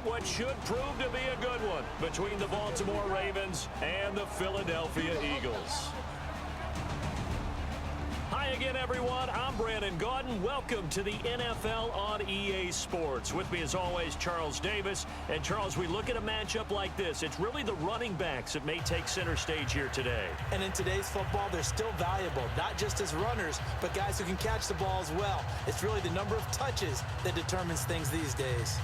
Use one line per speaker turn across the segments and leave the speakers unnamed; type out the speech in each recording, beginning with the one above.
got what should prove to be a good one between the Baltimore Ravens and the Philadelphia Eagles. Hi again, everyone. I'm Brandon Gaudin. Welcome to the NFL on EA Sports. With me, as always, Charles Davis. And, Charles, we look at a matchup like this. It's really the running backs that may take center stage here today.
And in today's football, they're still valuable, not just as runners, but guys who can catch the ball as well. It's really the number of touches that determines things these days.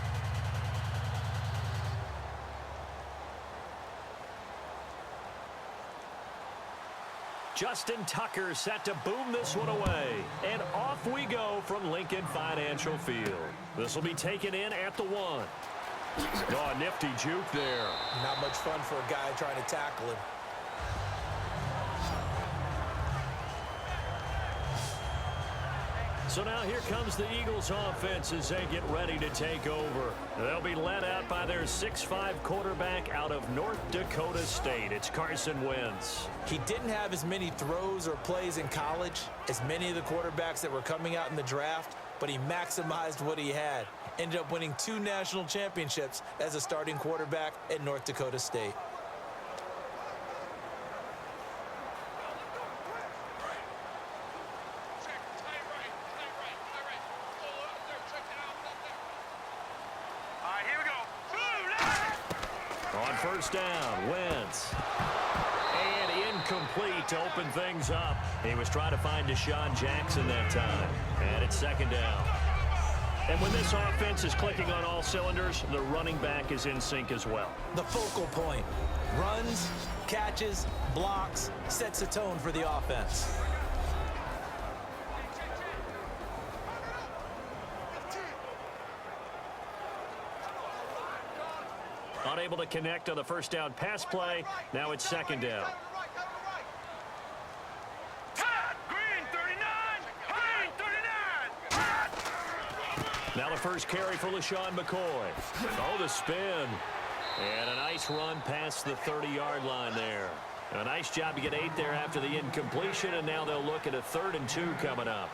Justin Tucker set to boom this one away. And off we go from Lincoln Financial Field. This will be taken in at the 1. Oh, a nifty juke there.
Not much fun for a guy trying to tackle him.
So now here comes the Eagles offense as they get ready to take over. They'll be led out by their 6'5" quarterback out of North Dakota State. It's Carson Wentz.
He didn't have as many throws or plays in college as many of the quarterbacks that were coming out in the draft, but he maximized what he had. Ended up winning 2 national championships as a starting quarterback at North Dakota State.
First down, Wentz. And incomplete to open things up. He was trying to find Deshaun Jackson that time. And it's second down. And when this offense is clicking on all cylinders, the running back is in sync as well.
The focal point. Runs, catches, blocks, sets a tone for the offense.
Unable to connect on the first down pass play. Now it's second down. Now the first carry for LaShawn McCoy. Oh, the spin. And a nice run past the 30-yard line there. A nice job to get 8 there after the incompletion, and now they'll look at a 3rd and 2 coming up.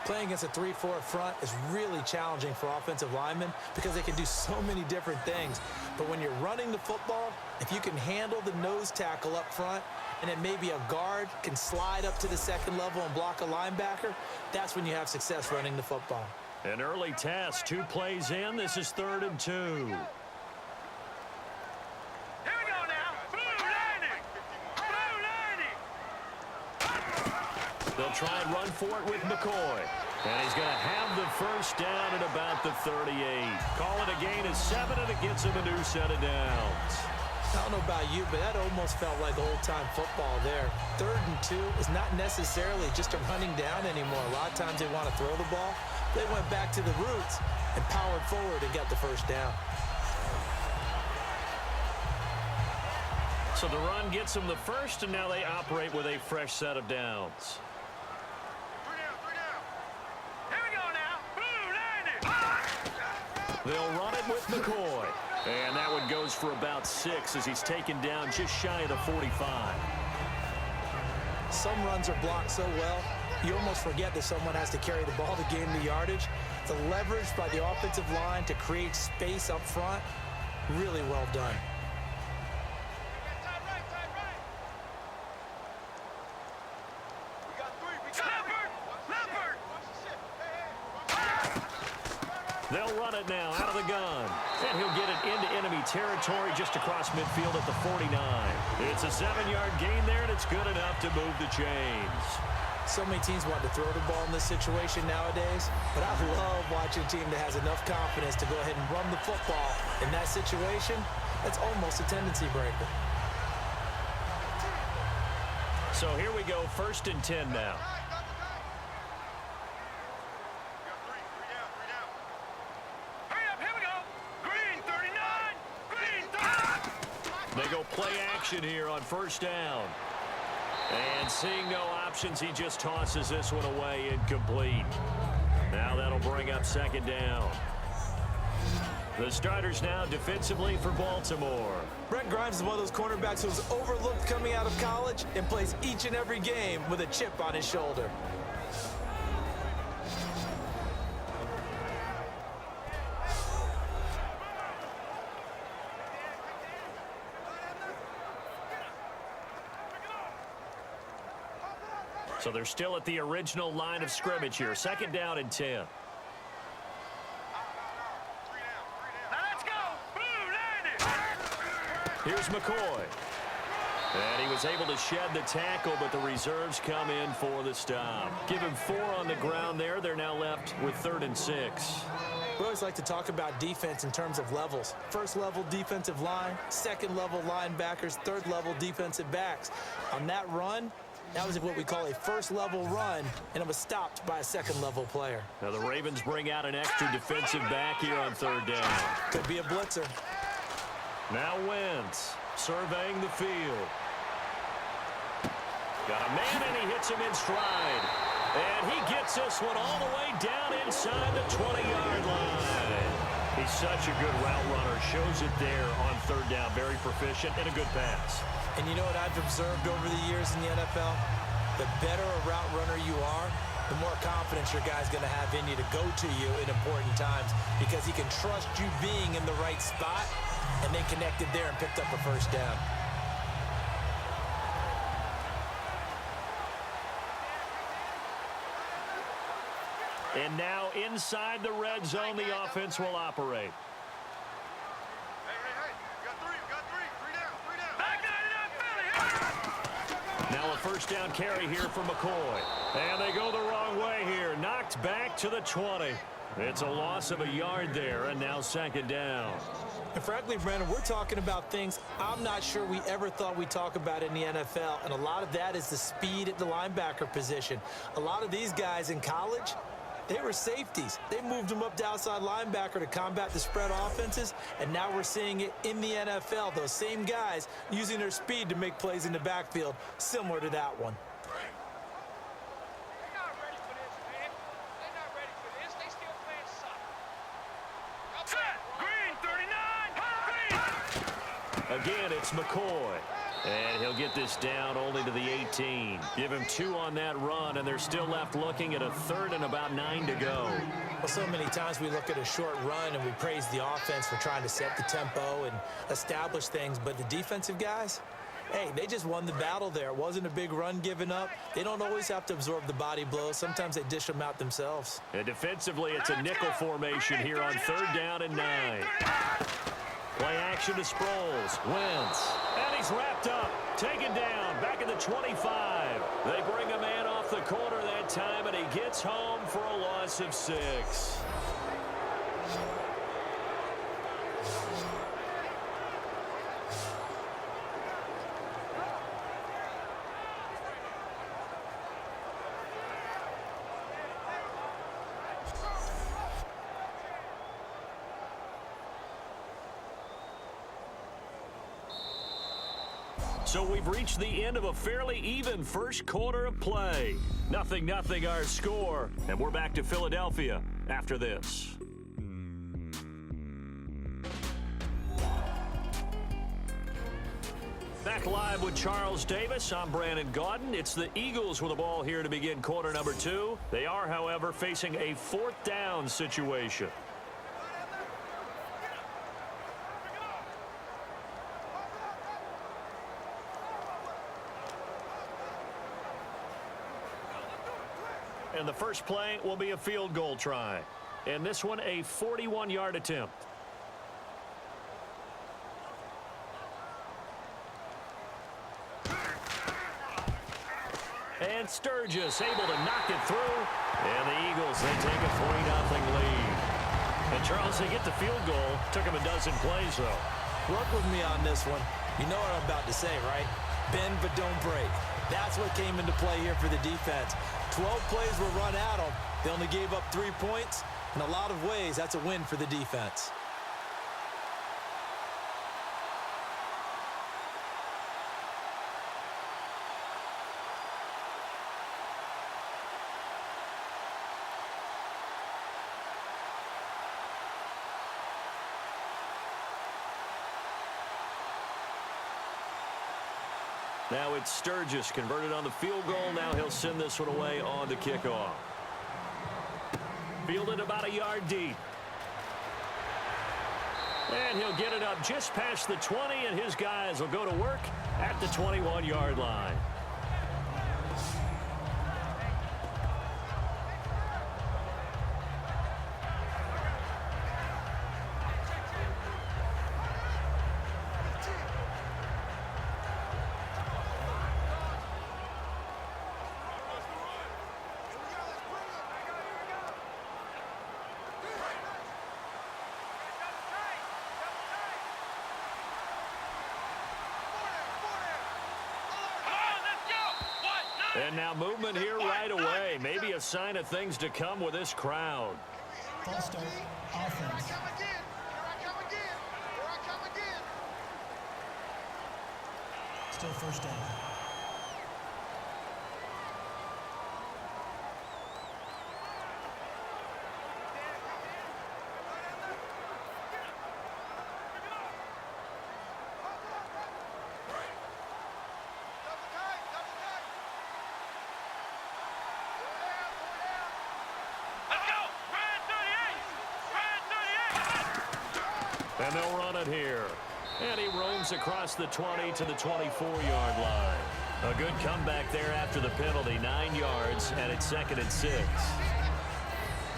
Playing against a 3-4 front is really challenging for offensive linemen because they can do so many different things. But when you're running the football, if you can handle the nose tackle up front, and then maybe a guard can slide up to the second level and block a linebacker, that's when you have success running the football.
An early test, 2 plays in. This is 3rd and 2. They'll try and run for it with McCoy. And he's going to have the first down at about the 38. Call it a gain of 7, and it gets him a new set of downs.
I don't know about you, but that almost felt like old-time football there. 3rd and 2 is not necessarily just a running down anymore. A lot of times they want to throw the ball. They went back to the roots and powered forward and got the first down.
So the run gets them the first, and now they operate with a fresh set of downs. They'll run it with McCoy. And that one goes for about 6 as he's taken down just shy of the 45.
Some runs are blocked so well, you almost forget that someone has to carry the ball to gain the yardage. The leverage by the offensive line to create space up front, really well done.
They'll run it now out of the gun. And he'll get it into enemy territory just across midfield at the 49. It's a 7-yard gain there, and it's good enough to move the chains.
So many teams want to throw the ball in this situation nowadays, but I love watching a team that has enough confidence to go ahead and run the football in that situation. That's almost a tendency breaker.
So here we go, 1st and 10 now. They go play action here on 1st down. And seeing no options, he just tosses this one away incomplete. Now that'll bring up 2nd down. The starters now defensively for Baltimore.
Brent Grimes is one of those cornerbacks who was overlooked coming out of college and plays each and every game with a chip on his shoulder.
So they're still at the original line of scrimmage here. Second down and 10.
Now let's go.
Here's McCoy. And he was able to shed the tackle, but the reserves come in for the stop. Give him 4 on the ground there. They're now left with 3rd and 6.
We always like to talk about defense in terms of levels. First level defensive line, second level linebackers, third level defensive backs. On that run, that was what we call a first level run, and it was stopped by a second level player.
Now the Ravens bring out an extra defensive back here on 3rd down.
Could be a blitzer.
Now Wentz surveying the field. Got a man, and he hits him in stride. And he gets this one all the way down inside the 20-yard line. He's such a good route runner. Shows it there on 3rd down. Very proficient and a good pass.
And you know what I've observed over the years in the NFL? The better a route runner you are, the more confidence your guy's going to have in you to go to you in important times because he can trust you being in the right spot, and they connected there and picked up a first down.
And now inside the red zone, the offense will operate.
Hey. We got three. Three down.
Now a first down carry here for McCoy. And they go the wrong way here. Knocked back to the 20. It's a loss of a yard there, and now 2nd down.
And frankly, Brandon, we're talking about things I'm not sure we ever thought we'd talk about in the NFL, and a lot of that is the speed at the linebacker position. A lot of these guys in college, they were safeties. They moved them up to outside linebacker to combat the spread offenses, and now we're seeing it in the NFL. Those same guys using their speed to make plays in the backfield, similar to that one.
They're not ready for this, man. They're not ready for this. They still playing suck. Set. Green, 39. Green.
Again, it's McCoy. And he'll get this down only to the 18. Give him 2 on that run, and they're still left looking at a 3rd and about 9 to go.
Well, so many times we look at a short run and we praise the offense for trying to set the tempo and establish things, but the defensive guys, hey, they just won the battle there. It wasn't a big run given up. They don't always have to absorb the body blows. Sometimes they dish them out themselves.
And defensively, it's a nickel formation here on 3rd down and 9. Play action to Sproles. Wentz. And he's wrapped up. Taken down. Back at the 25. They bring a man off the corner that time, and he gets home for a loss of 6. So we've reached the end of a fairly even first quarter of play. 0-0 our score. And we're back to Philadelphia after this. Back live with Charles Davis. I'm Brandon Gaudin. It's the Eagles with the ball here to begin quarter number 2. They are, however, facing a 4th down situation. And the first play will be a field goal try. And this one, a 41-yard attempt. And Sturgis able to knock it through. And the Eagles, they take a 3-0 lead. And Charles, they get the field goal. Took them a dozen plays, though.
Work with me on this one. You know what I'm about to say, right? Bend but don't break. That's what came into play here for the defense. 12 plays were run at them. They only gave up 3 points. In a lot of ways, that's a win for the defense.
Now it's Sturgis converted on the field goal. Now he'll send this one away on the kickoff. Fielded about a yard deep. And he'll get it up just past the 20, and his guys will go to work at the 21-yard line. And now movement here right away. Maybe a sign of things to come with this crowd.
False start, offense.
Here I come again. Here I come again. Here I come again.
Still first down.
And they'll run it here. And he roams across the 20 to the 24-yard line. A good comeback there after the penalty, 9 yards, and it's 2nd and 6.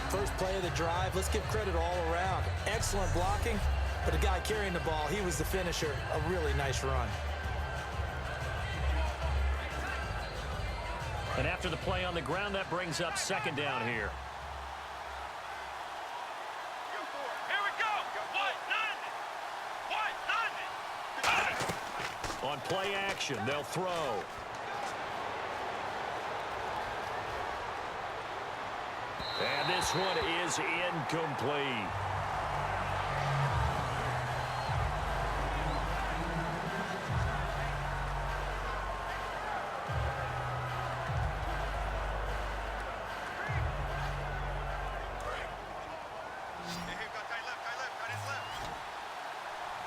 First play of the drive, let's give credit all around. Excellent blocking, but the guy carrying the ball, he was the finisher. A really nice run.
And after the play on the ground, that brings up 2nd down here. On play action, they'll throw. And this one is incomplete.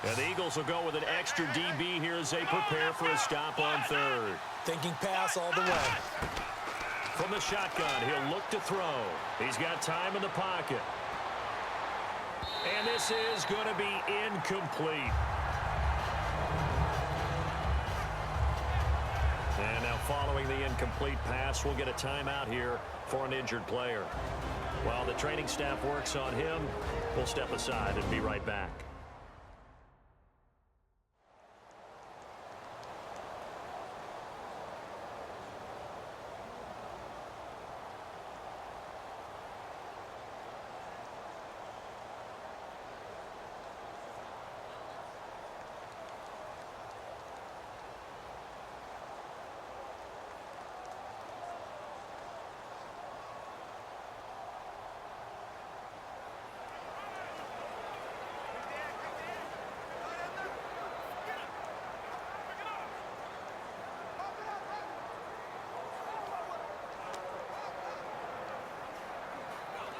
And the Eagles will go with an extra DB here as they prepare for a stop on 3rd.
Thinking pass all the way.
From the shotgun, he'll look to throw. He's got time in the pocket. And this is going to be incomplete. And now following the incomplete pass, we'll get a timeout here for an injured player. While the training staff works on him, we'll step aside and be right back.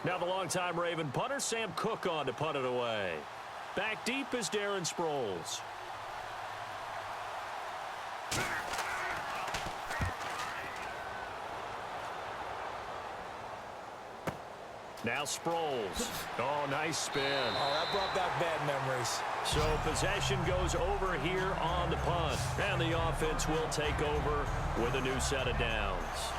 Now the longtime Raven punter, Sam Cook, on to punt it away. Back deep is Darren Sproles. Now Sproles. Oh, nice spin.
Oh, that brought back bad memories.
So possession goes over here on the punt. And the offense will take over with a new set of downs.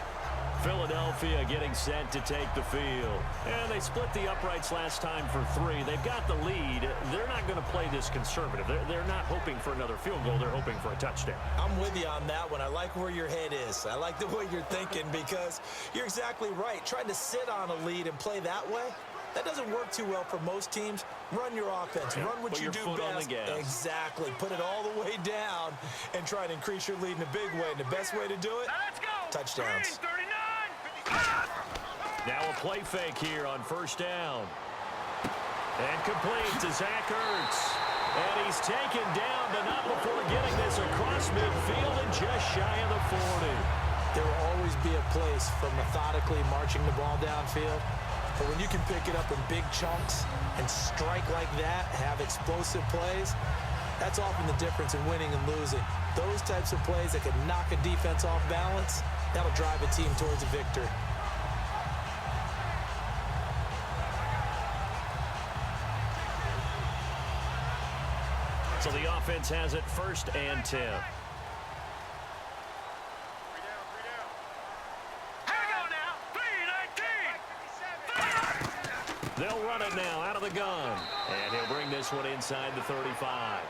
Philadelphia getting set to take the field. And they split the uprights last time for 3. They've got the lead. They're not going to play this conservative. They're not hoping for another field goal. They're hoping for a touchdown.
I'm with you on that one. I like where your head is. I like the way you're thinking because you're exactly right. Trying to sit on a lead and play that way, that doesn't work too well for most teams. Run your offense.
Yeah,
run what you do
foot
best.
on the gas.
Exactly. Put it all the way down and try to increase your lead in a big way. And the best way to do it, touchdowns.
Now a play fake here on 1st down. And complete to Zach Ertz. And he's taken down, but not before getting this across midfield and just shy of the 40.
There will always be a place for methodically marching the ball downfield. But when you can pick it up in big chunks and strike like that, have explosive plays, that's often the difference in winning and losing. Those types of plays that can knock a defense off balance, that'll drive a team towards a victory.
So the offense has it 1st and 10. They'll run it now out of the gun. And he'll bring this one inside the 35.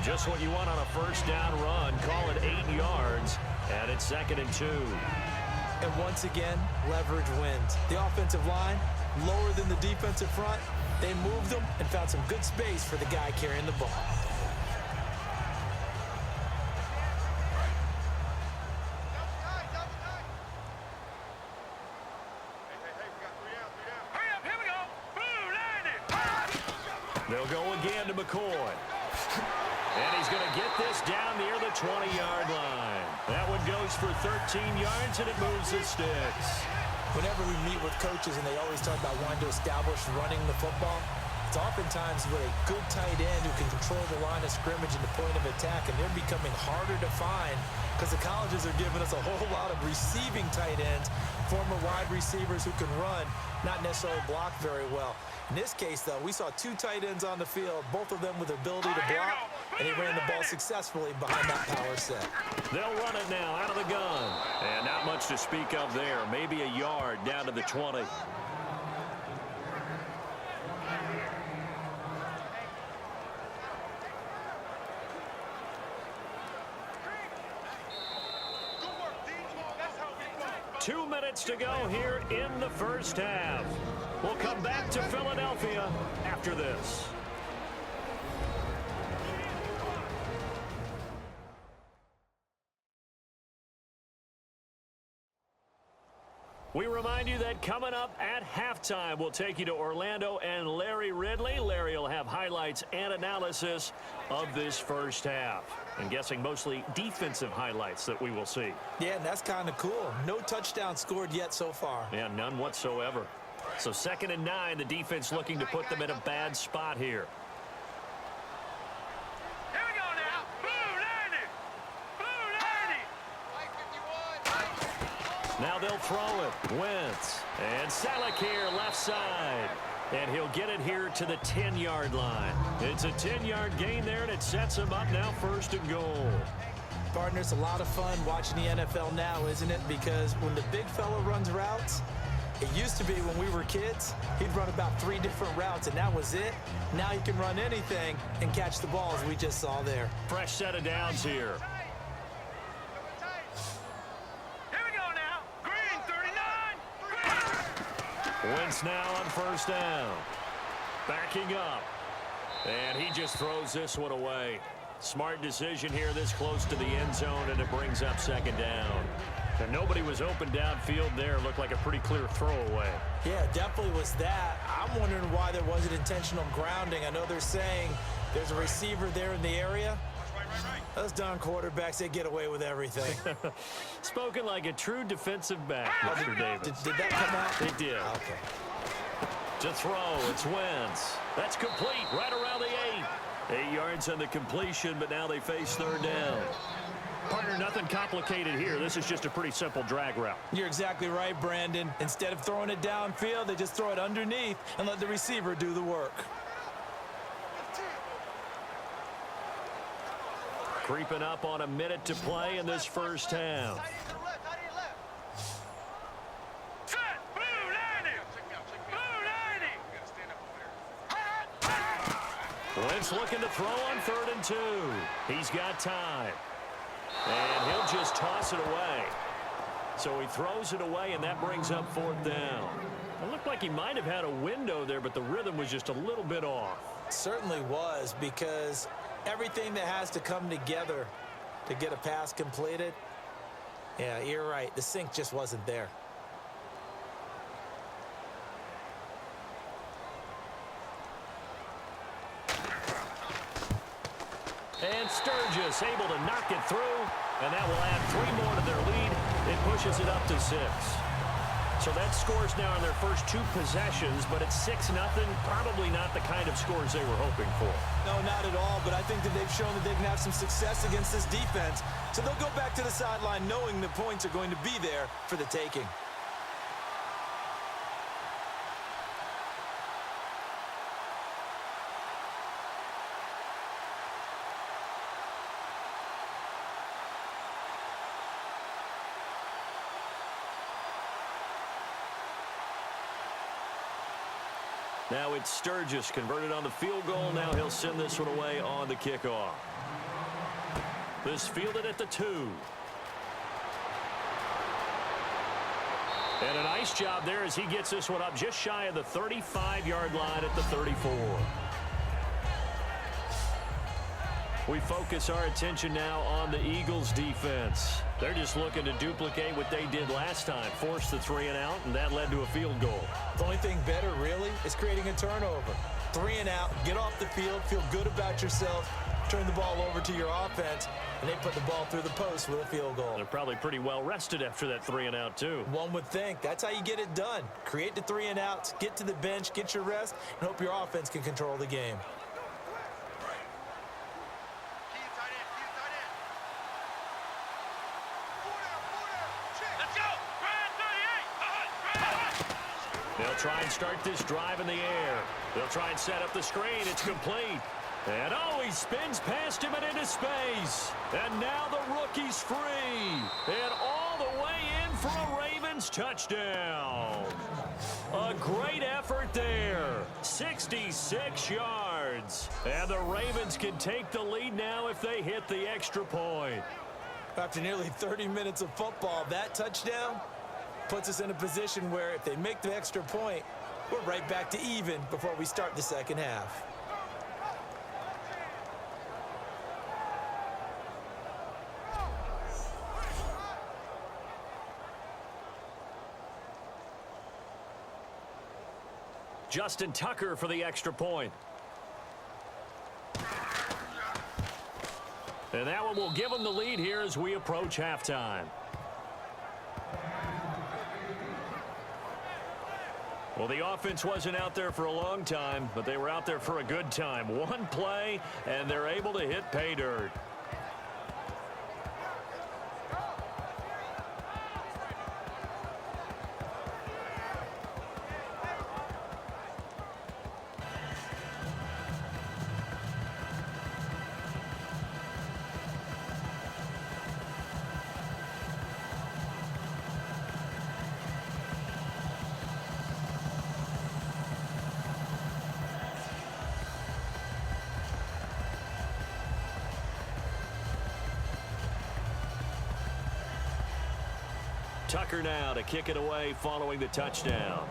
Just what you want on a 1st down run. Call it 8 yards. And it's 2nd and 2.
And once again, leverage wins. The offensive line, lower than the defensive front. They moved them and found some good space for the guy carrying the ball.
McCoy. And he's going to get this down near the 20-yard line. That one goes for 13 yards, and it moves the sticks.
Whenever we meet with coaches and they always talk about wanting to establish running the football, it's oftentimes with a good tight end who can control the line of scrimmage and the point of attack, and they're becoming harder to find because the colleges are giving us a whole lot of receiving tight ends, former wide receivers who can run, not necessarily block very well. In this case, though, we saw two tight ends on the field, both of them with the ability to block, and he ran the ball successfully behind that power set.
They'll run it now out of the gun. And not much to speak of there. Maybe a yard down to the 20. Two minutes to go here in the first half. We'll come back to Philadelphia after this. We remind you that coming up at halftime, we'll take you to Orlando and Larry Ridley. Larry will have highlights and analysis of this first half. I'm guessing mostly defensive highlights that we will see.
Yeah, and that's kind of cool. No touchdown scored yet so far.
Yeah, none whatsoever. So 2nd and 9, the defense looking to put them in a bad spot here.
Here we go now. Blue 90.
Now they'll throw it. Wentz. And Salek here, left side. And he'll get it here to the 10-yard line. It's a 10-yard gain there, and it sets him up now 1st and goal.
Partner, it's a lot of fun watching the NFL now, isn't it? Because when the big fella runs routes, it used to be when we were kids, he'd run about 3 different routes, and that was it. Now he can run anything and catch the ball, as we just saw there.
Fresh set of downs here.
Here we go now. Green 39.
Wentz now on 1st down. Backing up. And he just throws this one away. Smart decision here this close to the end zone, and it brings up 2nd down. And nobody was open downfield there. Looked like a pretty clear throwaway.
Yeah, definitely was that. I'm wondering why there wasn't intentional grounding. I know they're saying there's a receiver there in the area. Those darn quarterbacks, they get away with everything.
Spoken like a true defensive back, Mr. Davis.
Did that come out?
It did.
Okay.
To throw, it's Wentz. That's complete right around the 8. 8 yards on the completion, but now they face 3rd down. Partner, nothing complicated here. This is just a pretty simple drag route.
You're exactly right, Brandon. Instead of throwing it downfield, they just throw it underneath and let the receiver do the work.
Creeping up on a minute to play in this first half.
Set. Blue 90. Blue 90.
Wentz looking to throw on 3rd and 2. He's got time. And he'll just toss it away. So he throws it away, and that brings up 4th down. It looked like he might have had a window there, but the rhythm was just a little bit off.
Certainly was, because everything that has to come together to get a pass completed, yeah, you're right. The sync just wasn't there.
And Sturgis able to knock it through, and that will add 3 more to their lead. It pushes it up to 6. So that scores now in their first 2 possessions, but it's 6-0. Probably not the kind of scores they were hoping for.
No, not at all, but I think that they've shown that they can have some success against this defense. So they'll go back to the sideline knowing the points are going to be there for the taking.
Now it's Sturgis converted on the field goal. Now he'll send this one away on the kickoff. This fielded at the 2. And a nice job there as he gets this one up just shy of the 35-yard line at the 34. We focus our attention now on the Eagles defense. They're just looking to duplicate what they did last time, force the 3 and out, and that led to a field goal.
The only thing better, really, is creating a turnover. 3 and out, get off the field, feel good about yourself, turn the ball over to your offense, and they put the ball through the post with a field goal.
They're probably pretty well rested after that 3 and out, too.
One would think. That's how you get it done. Create the 3 and outs, get to the bench, get your rest, and hope your offense can control the game.
Let's go!
They'll try and start this drive in the air. They'll try and set up the screen. It's complete. And oh, he spins past him and into space. And now the rookie's free. And all the way in for a Ravens touchdown. A great effort there. 66 yards. And the Ravens can take the lead now if they hit the extra point.
After nearly 30 minutes of football, that touchdown puts us in a position where if they make the extra point, we're right back to even before we start the second half.
Justin Tucker for the extra point. And that one will give them the lead here as we approach halftime. Well, the offense wasn't out there for a long time, but they were out there for a good time. One play, and they're able to hit pay dirt. Tucker now to kick it away following the touchdown.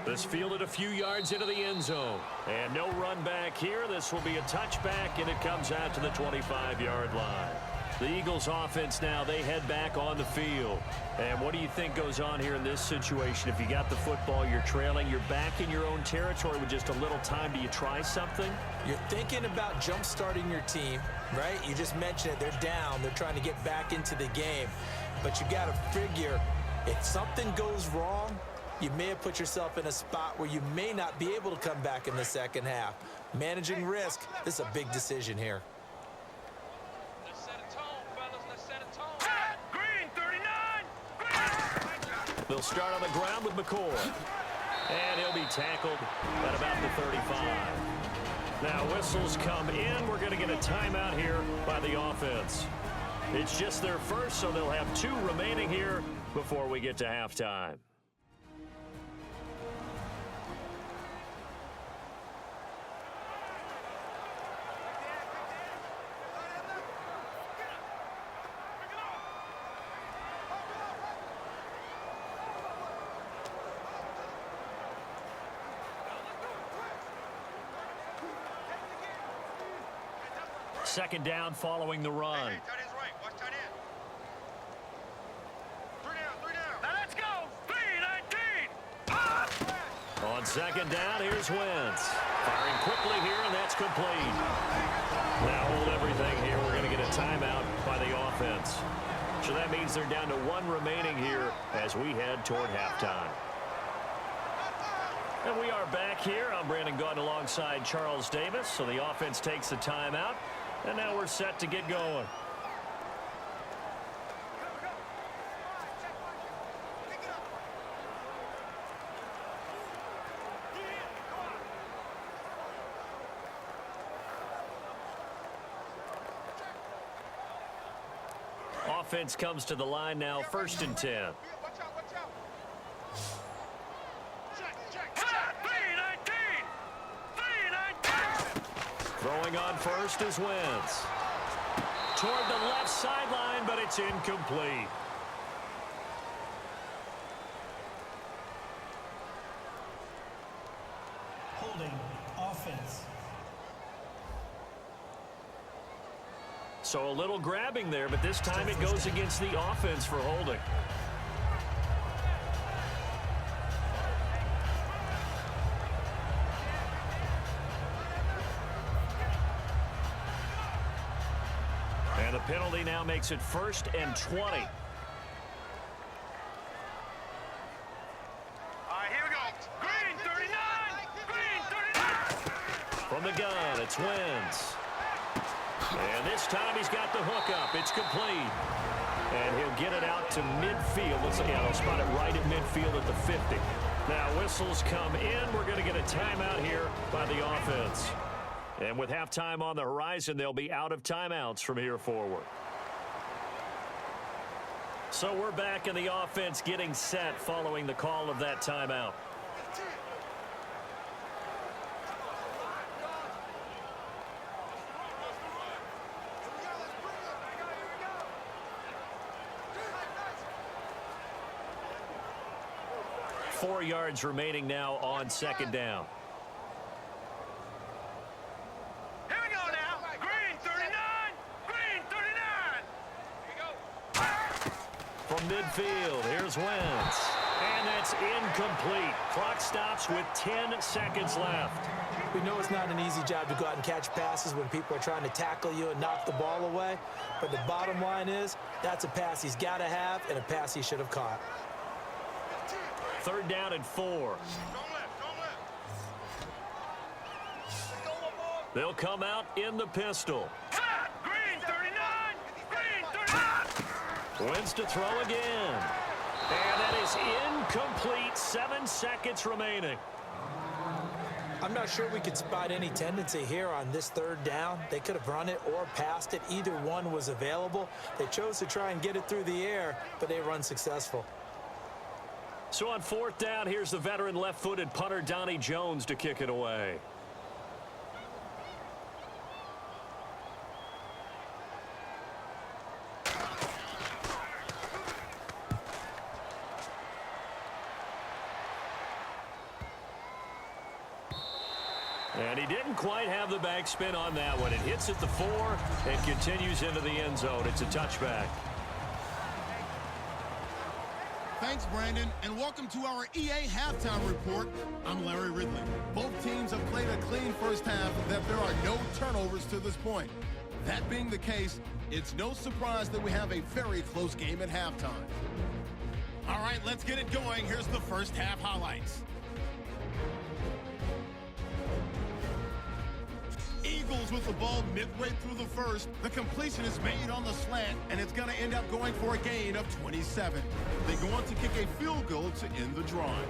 This fielded a few yards into the end zone. And no run back here. This will be a touchback, and it comes out to the 25-yard line. The Eagles offense now, they head back on the field. And what do you think goes on here in this situation? If you got the football, you're trailing, you're back in your own territory with just a little time. Do you try something?
You're thinking about jump-starting your team, right? You just mentioned it. They're down. They're trying to get back into the game. But you got to figure if something goes wrong, you may have put yourself in a spot where you may not be able to come back in the second half. Managing risk, this is a big decision here.
Let's set a tone, fellas. Let's set a tone. Green, 39! Green!
They'll start on the ground with McCoy. And he'll be tackled at about the 35. Now whistles come in. We're going to get a timeout here by the offense. It's just their first, so they'll have 2 remaining here before we get to halftime. Second down following the run.
Hey, tight end's right. Watch tight end. 3 down. Now let's go. 3-19.
On second down, here's Wentz. Firing quickly here, and that's complete. Now hold everything here. We're going to get a timeout by the offense. So that means they're down to 1 remaining here as we head toward halftime. And we are back here. I'm Brandon Gaunt alongside Charles Davis. So the offense takes the timeout. And now we're set to get going. Offense comes to the line now, 1st and 10.
Watch out. Check. 3-19.
Throwing on first is Wentz. Toward the left sideline, but it's incomplete.
Holding offense.
So a little grabbing there, but this time it goes against the offense for holding. penalty now makes it 1st and 20.
All right, here we go. Green, 39. Green, 39.
From the gun, it's Wentz. And this time he's got the hook up. It's complete. And he'll get it out to midfield. Let's see, he'll spot it right at midfield at the 50. Now whistles come in. We're going to get a timeout here by the offense. And with halftime on the horizon, they'll be out of timeouts from here forward. So we're back in the offense getting set following the call of that timeout. Four yards remaining now on 2nd down.
Here we go now. Green, 39. Green, 39. Here we go.
From midfield, here's Wentz. And that's incomplete. Clock stops with 10 seconds left.
We know it's not an easy job to go out and catch passes when people are trying to tackle you and knock the ball away. But the bottom line is, that's a pass he's got to have and a pass he should have caught.
3rd down and 4.
Don't let.
They'll come out in the pistol.
Green, 39. Green, 39.
Wentz to throw again. And that is incomplete. 7 seconds remaining.
I'm not sure we could spot any tendency here on this 3rd down. They could have run it or passed it. Either one was available. They chose to try and get it through the air, but they were unsuccessful.
So on 4th down, here's the veteran left-footed punter Donnie Jones to kick it away. And he didn't quite have the backspin on that one. It hits at the 4 and continues into the end zone. It's a touchback.
Thanks, Brandon, and welcome to our EA Halftime Report. I'm Larry Ridley. Both teams have played a clean first half and that there are no turnovers to this point. That being the case, it's no surprise that we have a very close game at halftime. All right, let's get it going. Here's the first half highlights. Eagles with the ball midway through the first. The completion is made on the slant, and it's going to end up going for a gain of 27. They go on to kick a field goal to end the drive.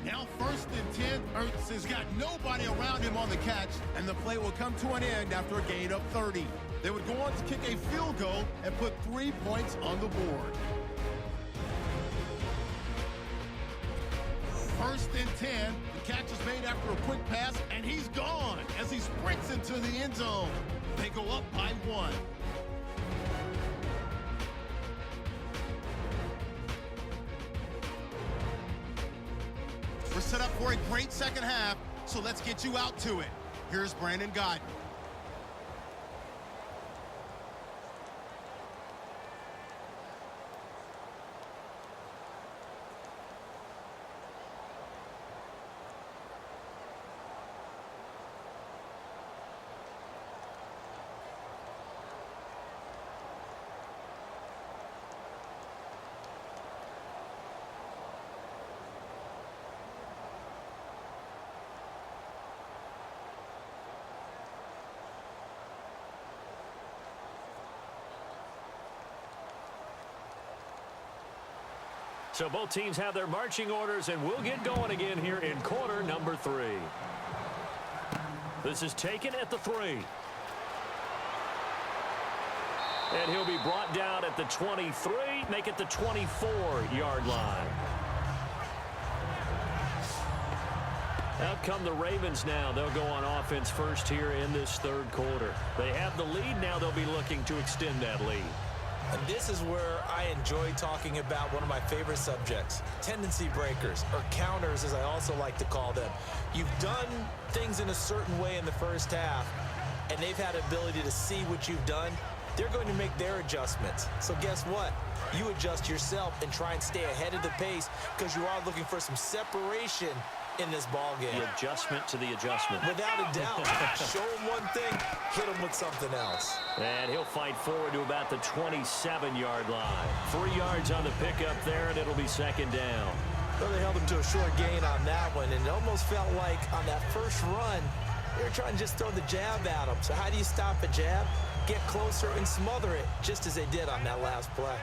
Now 1st and 10. Ertz has got nobody around him on the catch, and the play will come to an end after a gain of 30. They would go on to kick a field goal and put 3 points on the board. 1st and 10. The catch is made after a quick pass, and he's gone as he sprints into the end zone. They go up by 1. We're set up for a great second half, so let's get you out to it. Here's Brandon Godden.
So both teams have their marching orders, and we'll get going again here in quarter number 3. This is taken at the 3. And he'll be brought down at the 23, make it the 24-yard line. Out come the Ravens now. They'll go on offense first here in this 3rd quarter. They have the lead. Now they'll be looking to extend that lead.
And this is where I enjoy talking about one of my favorite subjects, tendency breakers, or counters as I also like to call them. You've done things in a certain way in the first half, and they've had ability to see what you've done. They're going to make their adjustments. So guess what? You adjust yourself and try and stay ahead of the pace because you are looking for some separation in this ball game.
The adjustment to the adjustment.
Without a doubt. Show him one thing, hit him with something else.
And he'll fight forward to about the 27-yard line. 3 yards on the pickup there, and it'll be second down.
Well, they held him to a short gain on that one, and it almost felt like on that first run, they were trying to just throw the jab at him. So how do you stop a jab? Get closer and smother it, just as they did on that last play.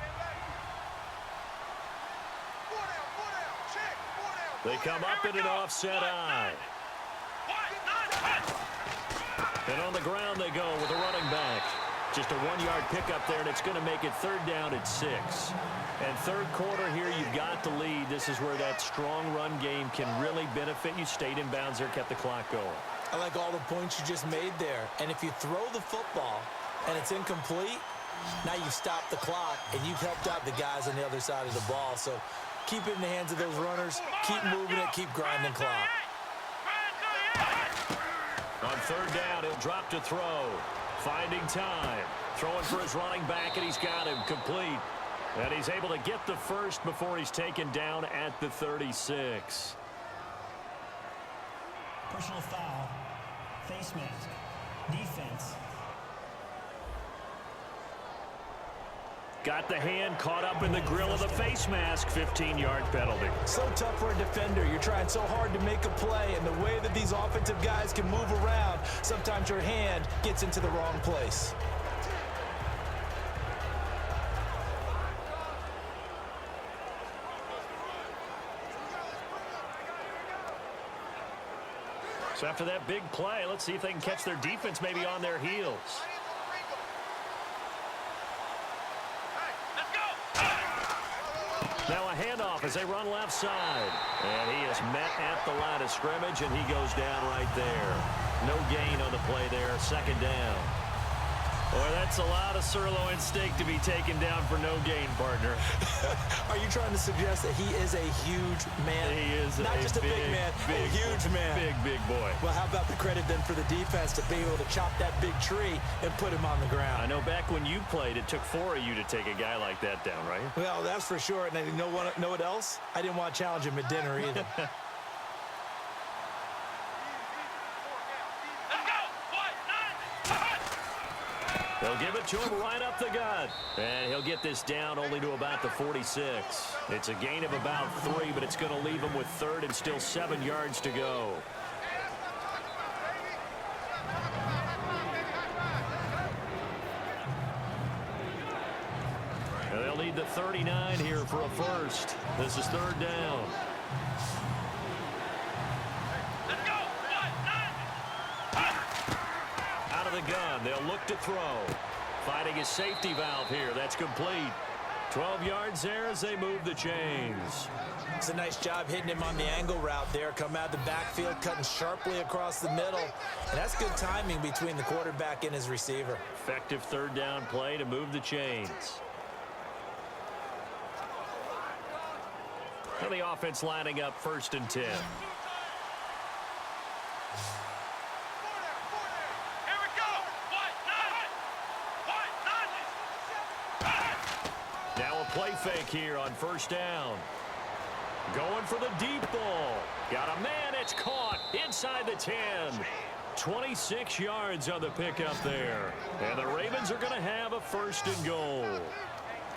They come up in an offset eye. And on the ground they go with a running back. Just a 1-yard pickup there, and it's going to make it third down at 6. And third quarter here, you've got the lead. This is where that strong run game can really benefit you. Stayed in bounds there, kept the clock going.
I like all the points you just made there. And if you throw the football and it's incomplete, now you've stopped the clock and you've helped out the guys on the other side of the ball. So keep it in the hands of those runners. Keep moving it. Keep grinding clock.
On third down, he'll drop to throw. Finding time. Throwing for his running back, and he's got him complete. And he's able to get the first before he's taken down at the 36.
Personal foul. Face mask. Defense.
Got the hand caught up in the grill of the face mask. 15-yard penalty.
So tough for a defender. You're trying so hard to make a play, and the way that these offensive guys can move around, sometimes your hand gets into the wrong place.
So after that big play, let's see if they can catch their defense maybe on their heels. Now a handoff as they run left side. And he is met at the line of scrimmage, and he goes down right there. No gain on the play there. Second down. Boy, that's a lot of sirloin steak to be taken down for no gain, partner.
Are you trying to suggest that he is a huge man?
He is
not just a big man, a huge man.
Big boy.
Well, how about the credit then for the defense to be able to chop that big tree and put him on the ground?
I know back when you played, it took 4 of you to take a guy like that down, right?
Well, that's for sure. And you know what else? I didn't want to challenge him at dinner either.
They'll give it to him right up the gut. And he'll get this down only to about the 46. It's a gain of about 3, but it's going to leave him with third and still 7 yards to go. And they'll need the 39 here for a first. This is third down. Out of the gun, they'll look to throw. Finding his safety valve here. That's complete. 12 yards there as they move the chains.
It's a nice job hitting him on the angle route there. Come out of the backfield, cutting sharply across the middle. And that's good timing between the quarterback and his receiver.
Effective third down play to move the chains. And the offense lining up first and 10. Now a play fake here on first down. Going for the deep ball. Got a man, it's caught inside the 10. 26 yards on the pickup there. And the Ravens are going to have a first and goal.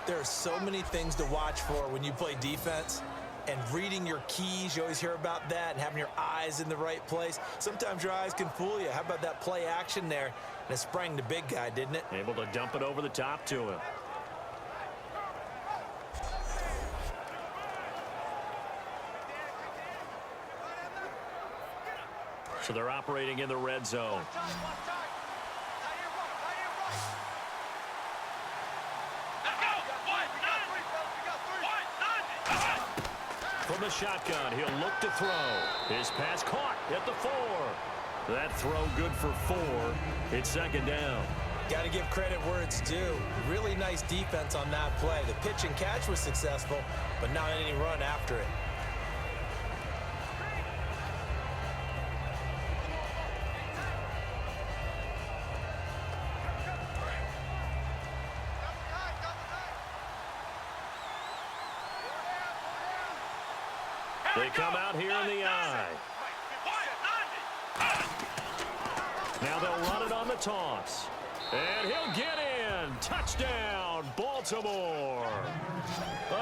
There are so many things to watch for when you play defense. And reading your keys, you always hear about that, and having your eyes in the right place. Sometimes your eyes can fool you. How about that play action there? And it sprang the big guy, didn't it?
Able to dump it over the top to him. So they're operating in the red zone. From the shotgun, he'll look to throw. His pass caught at the 4. That throw good for 4. It's second down.
Got to give credit where it's due. Really nice defense on that play. The pitch and catch was successful, but not any run after it.
They come out here in the I. Now they'll run it on the toss. And he'll get in. Touchdown, Baltimore.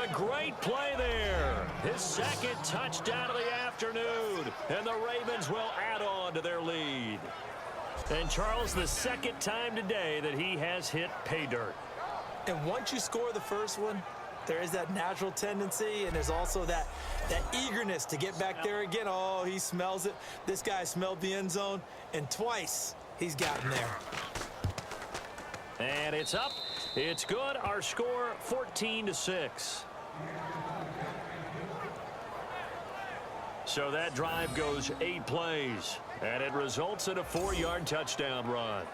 A great play there. His second touchdown of the afternoon. And the Ravens will add on to their lead. And Charles, the second time today that he has hit pay dirt.
And once you score the first one, there is that natural tendency, and there's also that eagerness to get back there again. Oh, he smells it. This guy smelled the end zone, and twice he's gotten there.
And it's up. It's good. Our score, 14-6. So that drive goes 8 plays, and it results in a 4-yard touchdown run.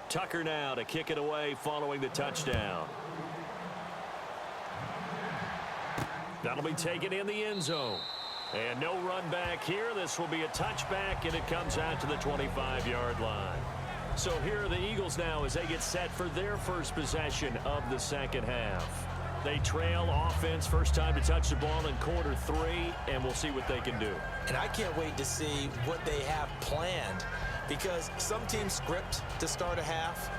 Tucker now to kick it away following the touchdown. That'll be taken in the end zone. And no run back here. This will be a touchback, and it comes out to the 25-yard line. So here are the Eagles now as they get set for their first possession of the second half. They trail offense, first time to touch the ball in quarter 3, and we'll see what they can do.
And I can't wait to see what they have planned, because some teams script to start a half.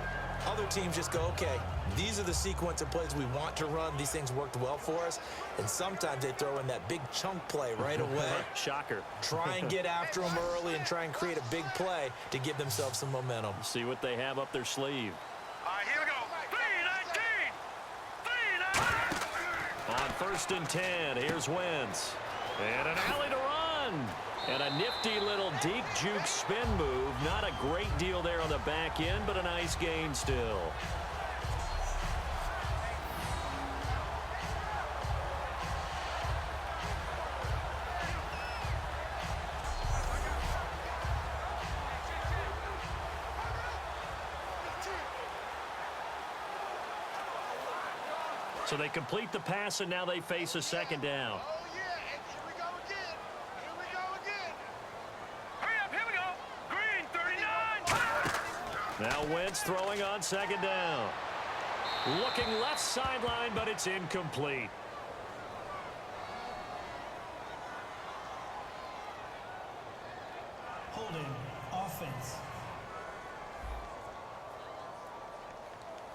Other teams just go, okay, these are the sequence of plays we want to run. These things worked well for us. And sometimes they throw in that big chunk play right away.
Shocker.
Try and get after them early and try and create a big play to give themselves some momentum.
See what they have up their sleeve.
All right, here we go. 3-19.
On 1st and 10, here's Wentz. And an alley to run. And a nifty little deep juke spin move. Not a great deal there on the back end, but a nice gain still. So they complete the pass, and now they face a second down. Now Wentz throwing on second down. Looking left sideline, but it's incomplete.
Holding offense.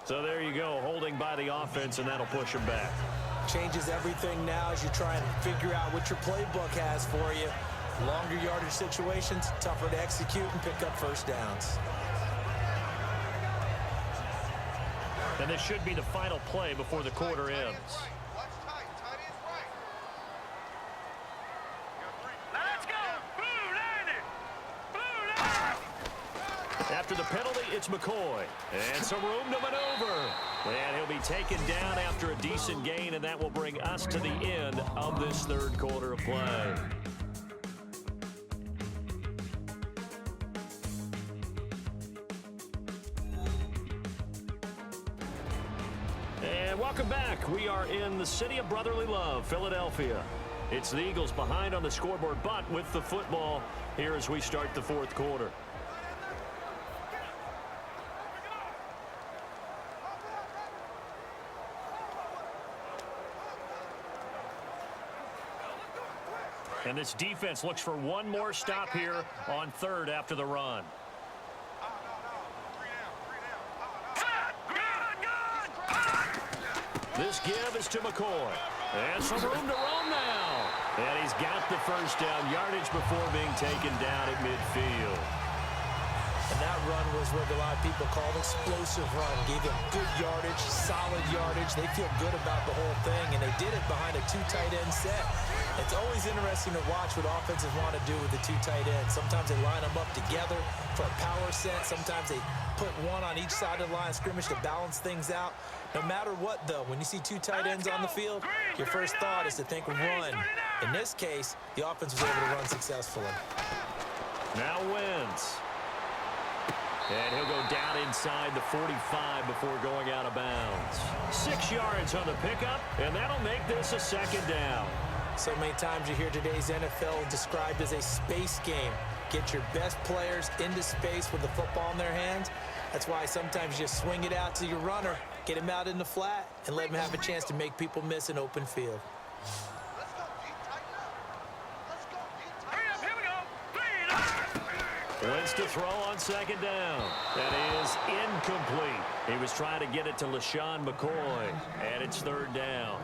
So there you go, holding by the offense, and that'll push him back.
Changes everything now as you try and figure out what your playbook has for you. Longer yardage situations, tougher to execute and pick up first downs.
And this should be the final play before the quarter ends.
Let's go.
After the penalty, it's McCoy. And some room to maneuver. And he'll be taken down after a decent gain, and that will bring us to the end of this third quarter of play. And welcome back. We are in the city of brotherly love, Philadelphia. It's the Eagles behind on the scoreboard, but with the football here as we start the fourth quarter. And this defense looks for one more stop here on third after the run. This give is to McCoy. And some room to roam now. And he's got the first down yardage before being taken down at midfield.
And that run was what a lot of people call an explosive run. Gave them good yardage, solid yardage. They feel good about the whole thing, and they did it behind a 2 tight end set. It's always interesting to watch what offenses want to do with the 2 tight ends. Sometimes they line them up together for a power set. Sometimes they put one on each side of the line of scrimmage to balance things out. No matter what, though, when you see 2 tight ends on the field, your first thought is to think run. In this case, the offense was able to run successfully.
Now Wentz. And he'll go down inside the 45 before going out of bounds. 6 yards on the pickup, and that'll make this a second down.
So many times you hear today's NFL described as a space game. Get your best players into space with the football in their hands. That's why sometimes you just swing it out to your runner, get him out in the flat, and let him have a chance to make people miss an open field.
Let's go, Pete. Tighten up. Let's go, Pete. Hurry up. Here we go.
Wentz to throw on second down. That is incomplete. He was trying to get it to LaShawn McCoy, and it's third down.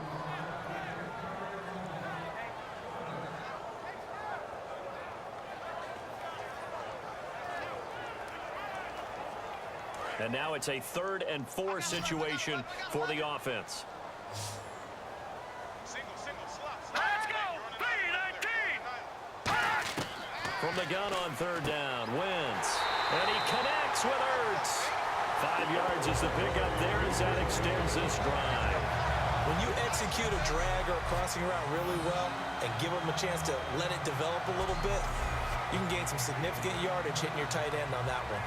And now it's a 3rd and 4 situation for the offense.
Single, slots. Let's go. P19.
From the gun on third down, Wentz. And he connects with Ertz. 5 yards is the pickup there as that extends this drive.
When you execute a drag or a crossing route really well and give them a chance to let it develop a little bit, you can gain some significant yardage hitting your tight end on that one.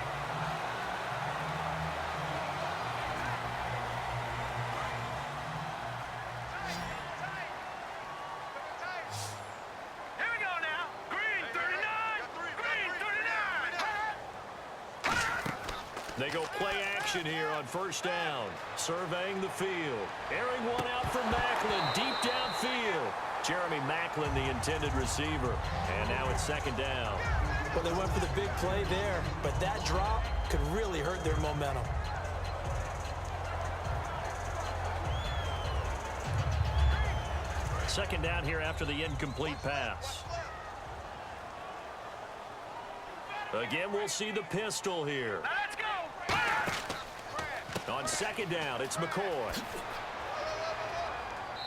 They go play action here on first down. Surveying the field. Airing one out for Macklin. Deep downfield. Jeremy Macklin, the intended receiver. And now it's second down.
Well, they went for the big play there, but that drop could really hurt their momentum.
Second down here after the incomplete pass. Again, we'll see the pistol here.
Let's go.
On second down, it's McCoy.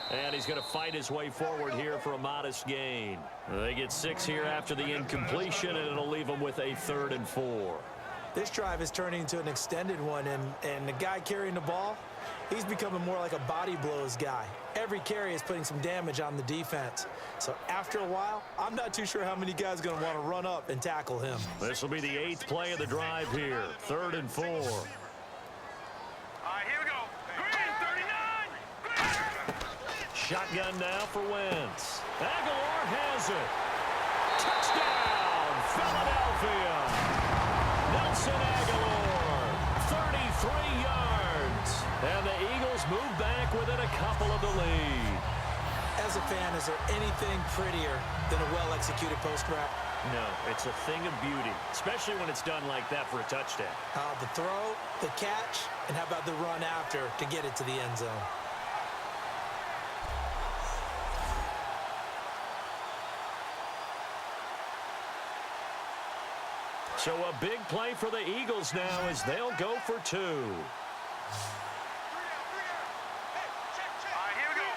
And he's going to fight his way forward here for a modest gain. They get 6 here after the incompletion, and it'll leave them with a 3rd and 4.
This drive is turning into an extended one, and the guy carrying the ball, he's becoming more like a body blows guy. Every carry is putting some damage on the defense. So after a while, I'm not too sure how many guys are going to want to run up and tackle him.
This will be the 8th play of the drive here. 3rd and 4.
All right, here we go. Green, 39.
Shotgun now for Wentz. Aguilar has it. Touchdown, Philadelphia. Nelson Aguilar, 33 yards. And the Eagles move back within a couple of the lead.
As a fan, is there anything prettier than a well-executed post route?
No, it's a thing of beauty, especially when it's done like that for a touchdown.
The throw, the catch, and how about the run after to get it to the end zone?
So a big play for the Eagles now as they'll go for 2.
All right, here we go.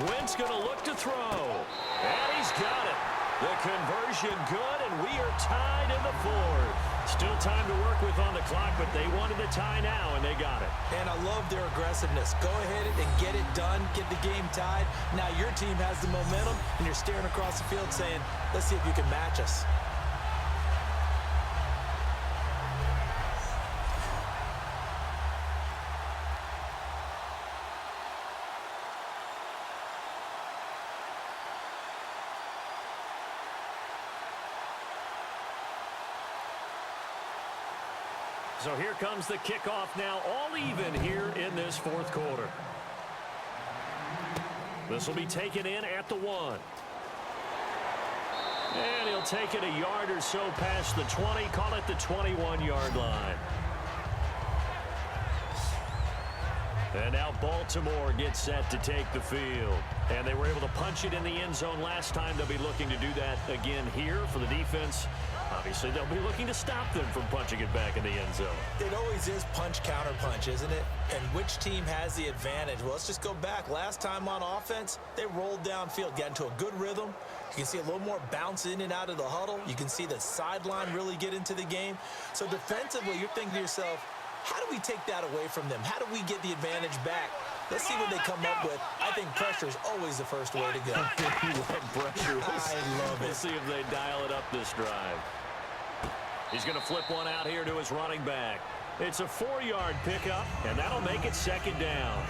3-19.
Wentz going to look to throw. And he's got it. The conversion good, and we are tied in the 4th. Still time to work with on the clock, but they wanted the tie now, and they got it.
And I love their aggressiveness. Go ahead and get it done, get the game tied. Now your team has the momentum, and you're staring across the field saying, let's see if you can match us.
So here comes the kickoff now, all even here in this 4th quarter. This will be taken in at the 1. And he'll take it a yard or so past the 20, call it the 21-yard line. And now Baltimore gets set to take the field. And they were able to punch it in the end zone last time. They'll be looking to do that again here for the defense. Obviously, they'll be looking to stop them from punching it back in the end zone.
It always is punch, counter punch, isn't it? And which team has the advantage? Well, let's just go back. Last time on offense, they rolled downfield, got into a good rhythm. You can see a little more bounce in and out of the huddle. You can see the sideline really get into the game. So defensively, you're thinking to yourself, how do we take that away from them? How do we get the advantage back? Let's see what they come up with. I think pressure is always the first way to go.
You love pressure.
I love it.
We'll see if they dial it up this drive. He's going to flip one out here to his running back. It's a 4-yard pickup, and that'll make it second down.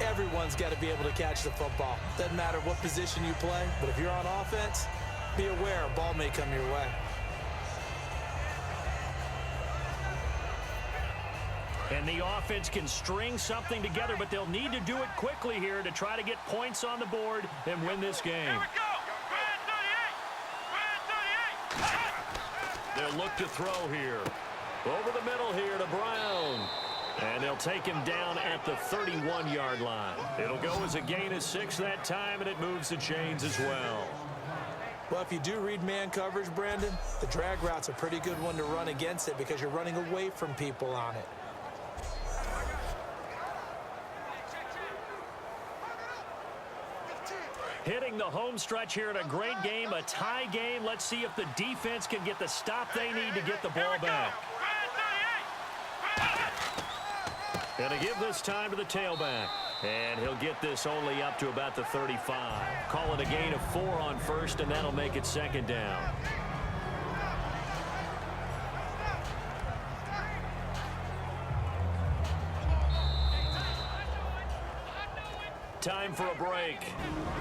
Everyone's got to be able to catch the football. Doesn't matter what position you play, but if you're on offense, be aware a ball may come your way.
And the offense can string something together, but they'll need to do it quickly here to try to get points on the board and win this game.
Here we go. Grand 38.
They'll look to throw here. Over the middle here to Brown. And they'll take him down at the 31-yard line. It'll go as a gain of 6 that time, and it moves the chains as well.
Well, if you do read man coverage, Brandon, the drag route's a pretty good one to run against it because you're running away from people on it.
Hitting the home stretch here in a great game, a tie game. Let's see if the defense can get the stop they need to get the ball back. Going to give this time to the tailback. And he'll get this only up to about the 35. Call it a gain of 4 on first, and that'll make it second down. Time for a break.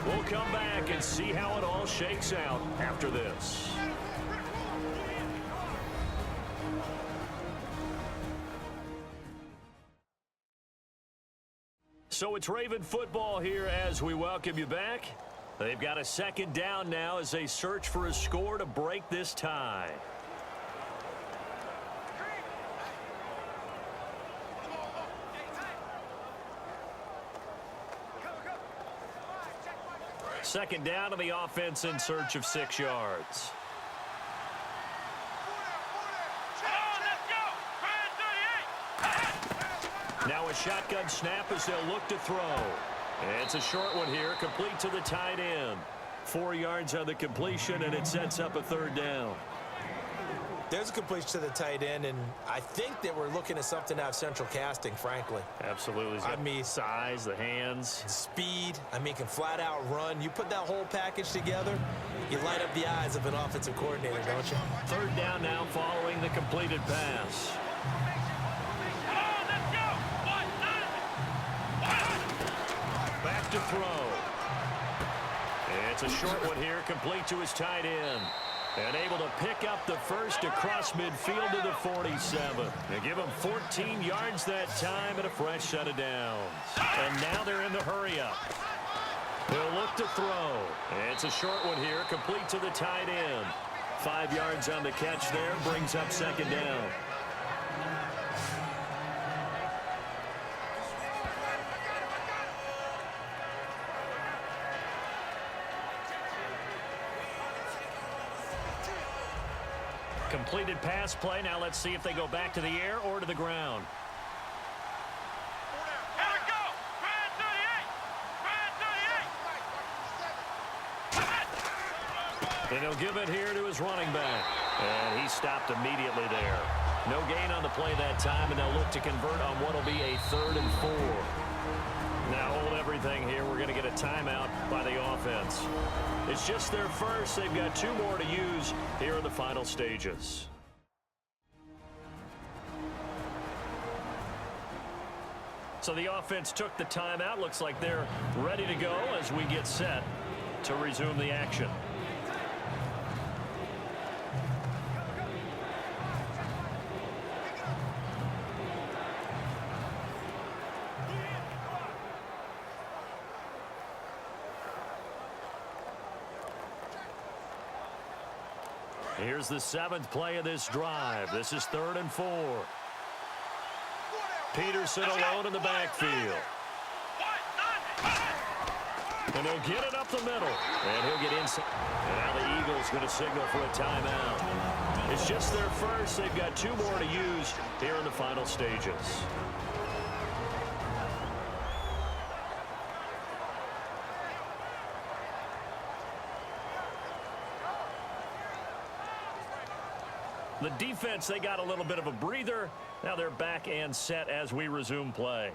We'll come back and see how it all shakes out after this. So it's Raven football here as we welcome you back. They've got a second down now as they search for a score to break this tie. Second down to the offense in search of 6 yards. Now a shotgun snap as they'll look to throw. And it's a short one here, complete to the tight end. 4 yards on the completion, and it sets up a third down.
There's a completion to the tight end, and I think that we're looking at something out of central casting, frankly.
Absolutely.
I mean,
size, the hands.
Speed, can flat out run. You put that whole package together, you light up the eyes of an offensive coordinator, don't you?
Third down now following the completed pass. Back to throw. It's a short one here, complete to his tight end. And able to pick up the first across midfield to the 47. They give him 14 yards that time and a fresh set of downs. And now they're in the hurry-up. They'll look to throw. It's a short one here, complete to the tight end. 5 yards on the catch there, brings up second down. Completed pass play. Now let's see if they go back to the air or to the ground.
Here we go. Grand 38.
And he'll give it here to his running back. And he stopped immediately there. No gain on the play that time, and they'll look to convert on what will be a 3rd and 4. Now hold everything here. We're going to get a timeout by the offense. It's just their first. They've got 2 more to use here in the final stages. So the offense took the timeout. Looks like they're ready to go as we get set to resume the action. Here's the 7th play of this drive. This is 3rd and 4. Peterson alone in the backfield. And he'll get it up the middle. And he'll get inside. And now the Eagles going to signal for a timeout. It's just their first. They've got 2 more to use here in the final stages. The defense, they got a little bit of a breather. Now they're back and set as we resume play.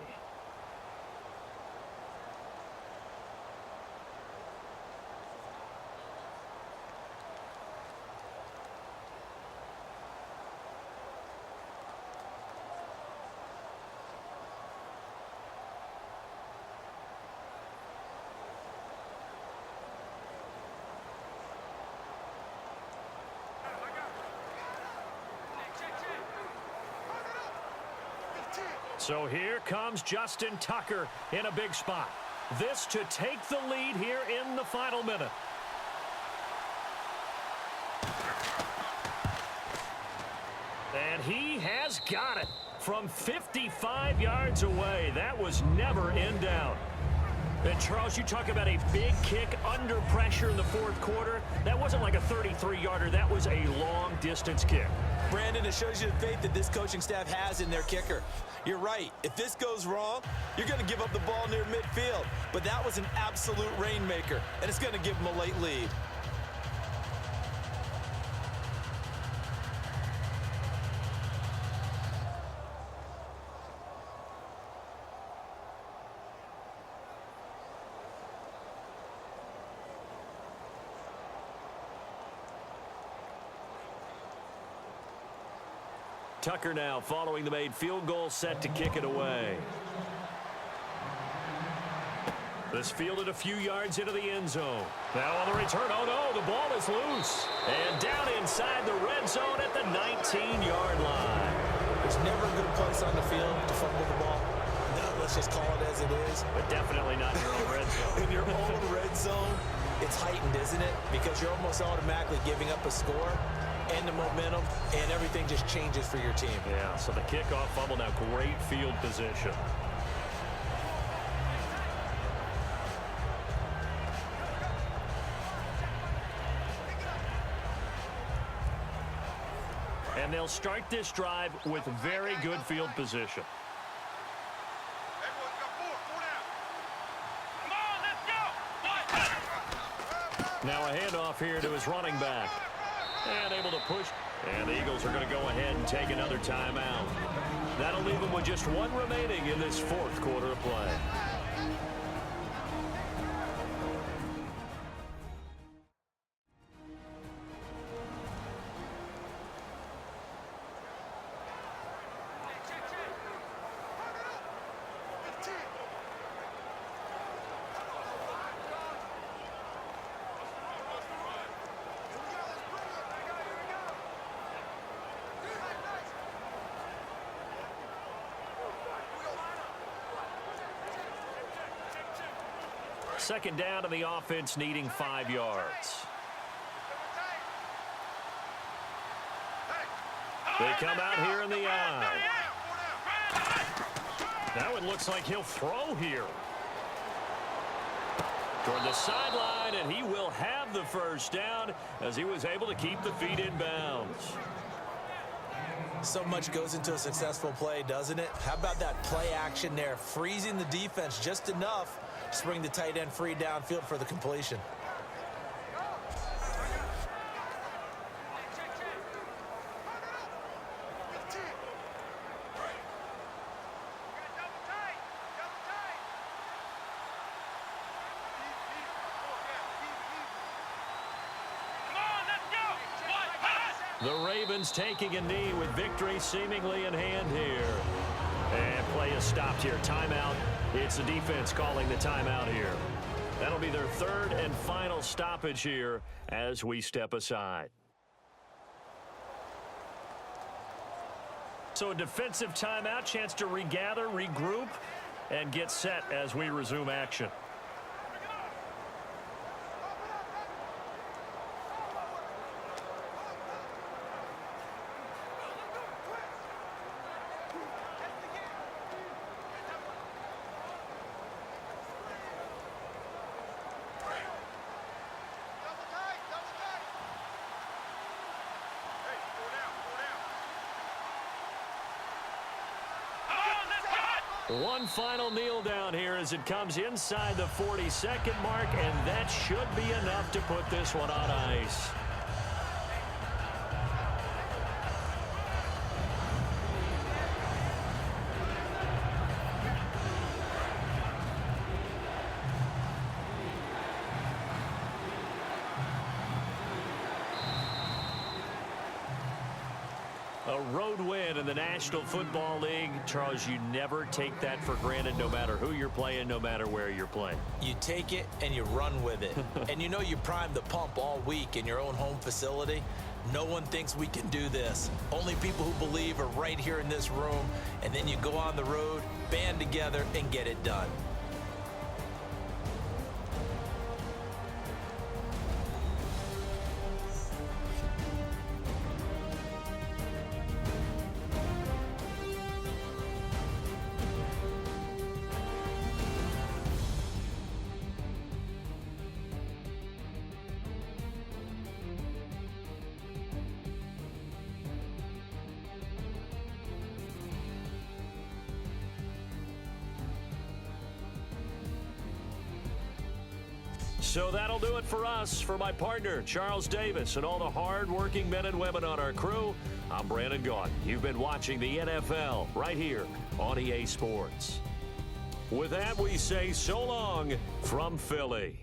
So here comes Justin Tucker in a big spot. This to take the lead here in the final minute. And he has got it from 55 yards away. That was never in doubt. And Charles, you talk about a big kick under pressure in the 4th quarter. That wasn't like a 33-yarder. That was a long-distance kick.
Brandon, it shows you the faith that this coaching staff has in their kicker. You're right. If this goes wrong, you're going to give up the ball near midfield. But that was an absolute rainmaker, and it's going to give them a late lead.
Tucker now following the made field goal, set to kick it away. This fielded a few yards into the end zone. Now on the return, oh no, the ball is loose. And down inside the red zone at the 19-yard line.
There's never a good place on the field to fumble the ball. No, let's just call it as it is.
But definitely not in your own red zone.
In your own red zone, it's heightened, isn't it? Because you're almost automatically giving up a score and the momentum, and everything just changes for your team.
Yeah, so the kickoff fumble, now great field position. And they'll start this drive with very good field position. Now a handoff here to his running back. And able to push. And the Eagles are going to go ahead and take another timeout. That'll leave them with just 1 remaining in this 4th quarter of play. Second down, and the offense needing 5 yards. They come out here in the eye. Now it looks like he'll throw here. Toward the sideline, and he will have the first down as he was able to keep the feet in bounds.
So much goes into a successful play, doesn't it? How about that play action there, freezing the defense just enough to bring the tight end free downfield for the completion.
The Ravens taking a knee with victory seemingly in hand here. And play is stopped here. Timeout. It's the defense calling the timeout here. That'll be their 3rd and final stoppage here as we step aside. So a defensive timeout, chance to regather, regroup, and get set as we resume action. One final kneel down here as it comes inside the 40-second mark, and that should be enough to put this one on ice. A road win in the National Football League. Charles, you never take that for granted, no matter who you're playing, no matter where you're playing.
You take it and you run with it. And you know you primed the pump all week in your own home facility. No one thinks we can do this. Only people who believe are right here in this room. And then you go on the road, band together, and get it done.
So that'll do it for us. For my partner, Charles Davis, and all the hard-working men and women on our crew, I'm Brandon Gaudin. You've been watching the NFL right here on EA Sports. With that, we say so long from Philly.